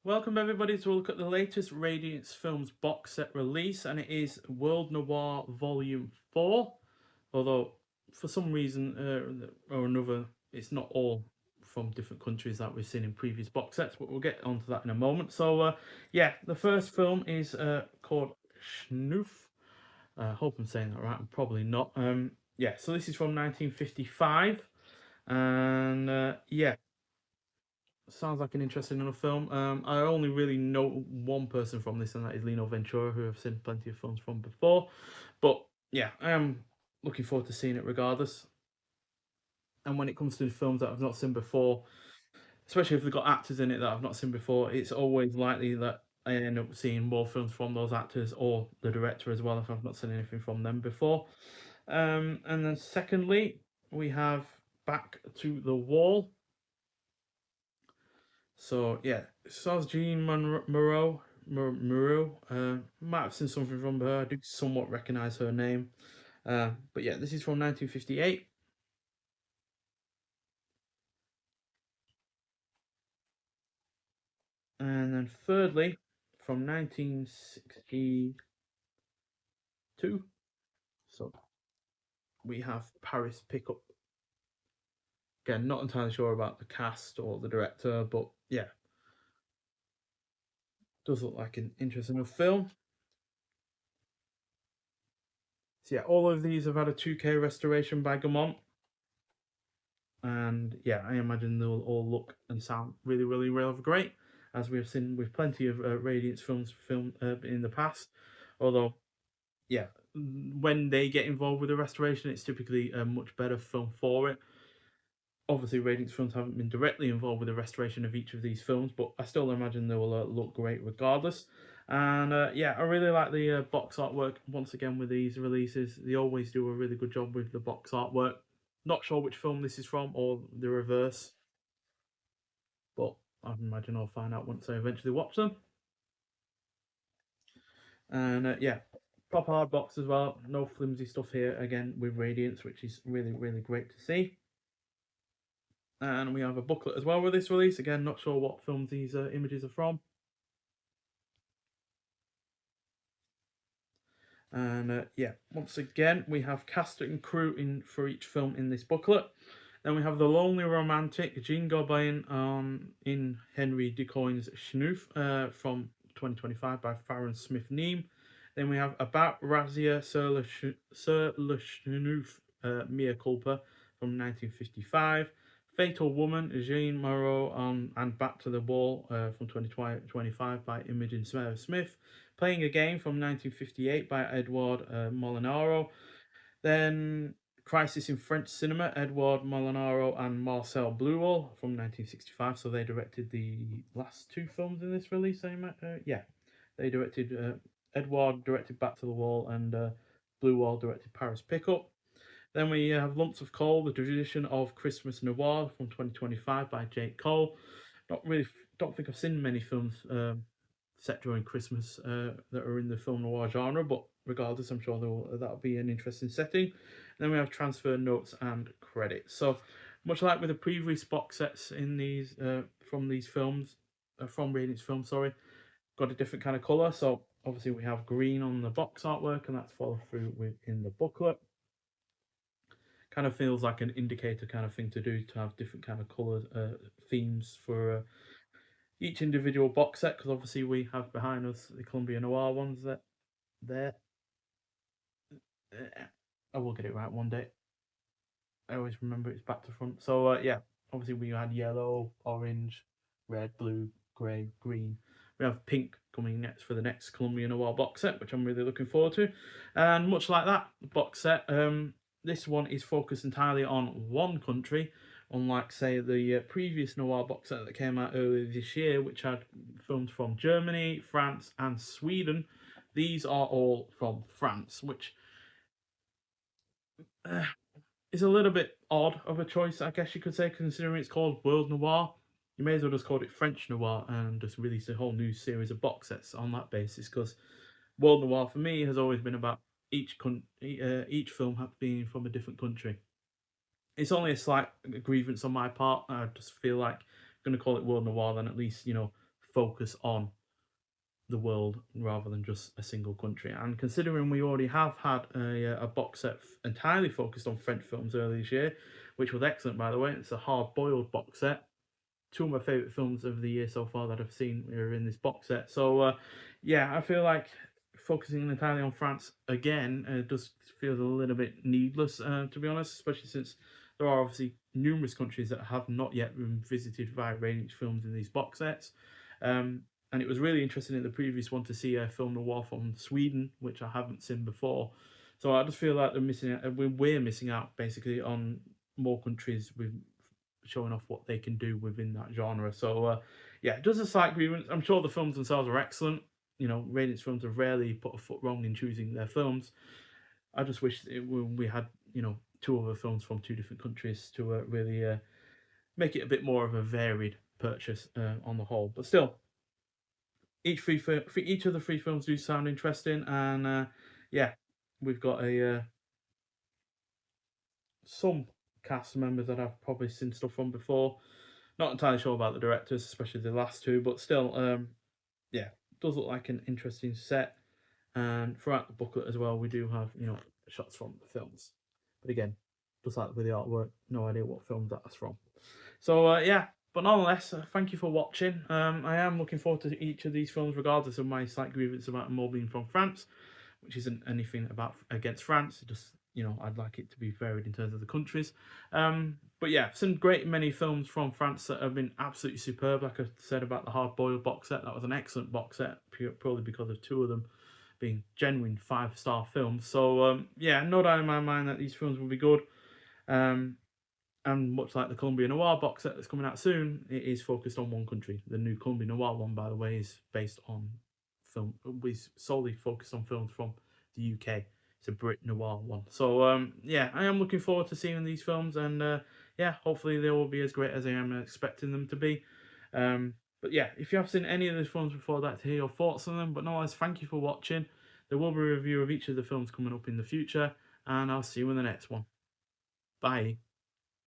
Welcome everybody to look at the latest Radiance Films box set release, and it is World Noir Volume 4. Although, for some reason or another, it's not all from different countries that we've seen in previous box sets, but we'll get onto that in a moment. So, yeah, the first film is called Schnoof. I hope I'm saying that right, I'm probably not. Yeah, so this is from 1955, and yeah, sounds like an interesting enough film. I only really know one person from this, and that is Lino Ventura, who I've seen plenty of films from before. But yeah, I am looking forward to seeing it regardless. And when it comes to films that I've not seen before, especially if they've got actors in it that I've not seen before, it's always likely that I end up seeing more films from those actors or the director as well if I've not seen anything from them before. And then secondly, we have Back to the Wall. So yeah, stars Jean Moreau. Might have seen something from her. I do somewhat recognise her name. But yeah, this is from 1958. And then thirdly, from 1962. So we have Paris Pickup. Again, not entirely sure about the cast or the director, but yeah, does look like an interesting enough film. So yeah, all of these have had a 2K restoration by Gaumont. And yeah, I imagine they'll all look and sound really, really, really great, as we have seen with plenty of Radiance films film in the past. Although, yeah, when they get involved with the restoration, it's typically a much better film for it. Obviously, Radiance Films haven't been directly involved with the restoration of each of these films, but I still imagine they will look great regardless. And yeah, I really like the box artwork once again with these releases. They always do a really good job with the box artwork. Not sure which film this is from or the reverse, but I imagine I'll find out once I eventually watch them. And yeah, proper hard box as well. No flimsy stuff here again with Radiance, which is really, really great to see. And we have a booklet as well with this release. Again, not sure what films these images are from. And yeah, once again, we have cast and crew in for each film in this booklet. Then we have The Lonely Romantic, Jean Gabin in Henry Decoyne's Schnoof from 2025 by Farron Smith Neame. Then we have About Razia Sur Le Schnoof, Mea Culpa from 1955. Fatal Woman, Jean Moreau and Back to the Wall from 2025 by Imogen Smith. Playing a Game from 1958 by Edouard Molinaro. Then Crisis in French Cinema, Edouard Molinaro and Marcel Bluwall from 1965. So they directed the last two films in this release. Yeah, they directed. Edouard directed Back to the Wall, and Bluwall directed Paris Pickup. Then we have Lumps of Coal, The Tradition of Christmas Noir from 2025 by Jake Cole. Not really, don't think I've seen many films set during Christmas that are in the film noir genre, but regardless, I'm sure that'll be an interesting setting. And then we have transfer notes and credits. So, much like with the previous box sets in these from these films, from Radiance Films, sorry, got a different kind of color. So obviously we have green on the box artwork, and that's followed through with in the booklet. Kind of feels like an indicator kind of thing to do to have different kind of color themes for each individual box set, because obviously we have behind us the Columbia Noir ones that there. I will get it right one day. I always remember it's back to front. So yeah, obviously we had yellow, orange, red, blue, grey, green. We have pink coming next for the next Columbia Noir box set, which I'm really looking forward to. And much like that box set, this one is focused entirely on one country, unlike say the previous Noir box set that came out earlier this year, which had films from Germany, France, and Sweden. These are all from France, which uh, it's a little bit odd of a choice, I guess you could say, considering it's called World Noir. You may as well just call it French Noir and just release a whole new series of box sets on that basis. Because World Noir for me has always been about each film being from a different country. It's only a slight grievance on my part. I just feel like I'm going to call it World Noir, then at least focus on the world rather than just a single country. And considering we already have had a box set entirely focused on French films earlier this year, which was excellent by the way, it's a hard boiled box set. Two of my favourite films of the year so far that I've seen are in this box set. So yeah, I feel like focusing entirely on France again does feel a little bit needless, to be honest, especially since there are obviously numerous countries that have not yet been visited by Radiance Films in these box sets. And it was really interesting in the previous one to see a film noir from Sweden, which I haven't seen before. So I just feel like they're missing out, we're missing out basically on more countries with showing off what they can do within that genre. So yeah, it does a slight grievance. I'm sure the films themselves are excellent. You know, Radiance Films have rarely put a foot wrong in choosing their films. I just wish we had, you know, two other films from two different countries to really make it a bit more of a varied purchase on the whole. But still, each of the three films do sound interesting, and yeah, we've got a some cast members that I've probably seen stuff from before. Not entirely sure about the directors, especially the last two, but still, yeah, does look like an interesting set. And throughout the booklet as well, we do have, you know, shots from the films. But again, just like with the artwork, no idea what film that's from. So yeah, but nonetheless, thank you for watching. I am looking forward to each of these films, regardless of my slight grievance about them all being from France, which isn't anything about against France. Just, you know, I'd like it to be varied in terms of the countries. But yeah, some great many films from France that have been absolutely superb. Like I said about the Hard Boiled box set, that was an excellent box set, purely because of two of them being genuine 5-star films. So yeah, no doubt in my mind that these films will be good. And much like the Columbia Noir box set that's coming out soon, it is focused on one country. The new Columbia Noir one, by the way, is based on film. Is solely focused on films from the UK. It's a Brit Noir one. So yeah, I am looking forward to seeing these films, and yeah, hopefully they will be as great as I am expecting them to be. But yeah, if you have seen any of these films before, I'd like to hear your thoughts on them. But otherwise, thank you for watching. There will be a review of each of the films coming up in the future, and I'll see you in the next one. Bye.